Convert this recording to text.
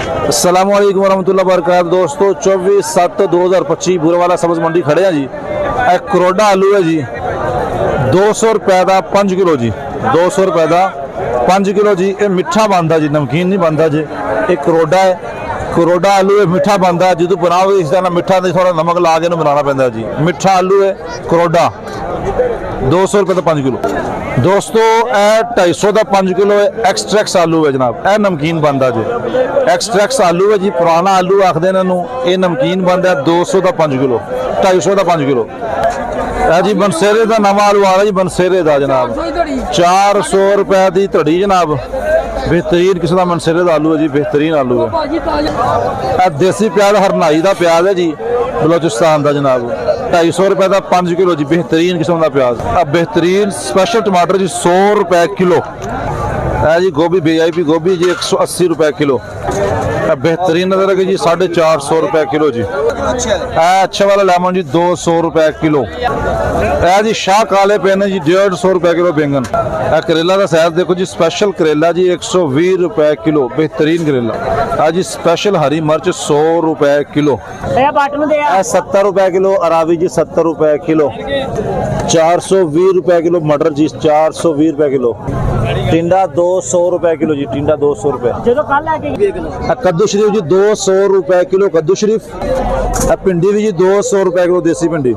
अस्सलाम वालेकुम वरहमतुल्लाहि वबरकातुहू। दोस्तों 24/7/2025 बूरेवाला सब्ज़ मंडी खड़े हैं जी। एक करोड़ा आलू है जी 200 रुपए का 5 किलो जी, 200 रुपए का 5 किलो जी। ये मिठा बनता जी, नमकीन नहीं बनता जी। एक करोड़ा है, करोड़ा आलू है, मिठा बनता जो बनाओ इस तरह मिठा नहीं, थोड़ा नमक ला के बनाना पैंदा जी। मिठा आलू है करोड़ा 200 रुपए का 5 किलो। दोस्तों यह 250 का 5 किलो है। एक्सट्रैक्स आलू है जनाब, यह नमकीन बनता जी। एक्सट्रैक्स आलू है जी, पुराना आलू आखते इन्हों। ये नमकीन बनता 200 का 5 किलो, 250 का 5 किलो। यह जी बनसेरे का नवा आलू आ रहा जी, बनसेरे का जनाब 400 रुपए की धड़ी जनाब। बेहतरीन किस्म का मनसेरे का आलू है जी, बेहतरीन आलू है। देसी प्याज हरनाई का प्याज है जी, बलोचिस्तान का जनाब 250 रुपए का 5 किलो जी, बेहतरीन किस्म का प्याज। अब बेहतरीन स्पेशल टमाटर जी 100 रुपए किलो है जी। गोभी VIP गोभी जी 180 रुपए किलो। बेहतरीन नजर है जी 450 रुपए किलो जी। अच्छे वाला लेमन जी 200 रुपए किलो है जी। शाह काले पेन जी 150 रुपए किलो बैंगन। करेला का साइज देखो जी, स्पेशल करेला जी 120 रुपए किलो, बेहतरीन करेला है जी। स्पेशल हरी मिर्च 100 रुपए किलो, 70 रुपए किलो। अरावी जी 70 रुपए किलो, 420 रुपए किलो। मटर जी 420 रुपए किलो। टिंडा 200 रुपए किलो जी, टिंडा 200 रुपए। कद्दू शरीफ जी 200 रुपए किलो कद्दू शरीफ। भिंडी भी जी 200 रुपए किलो देसी भिंडी।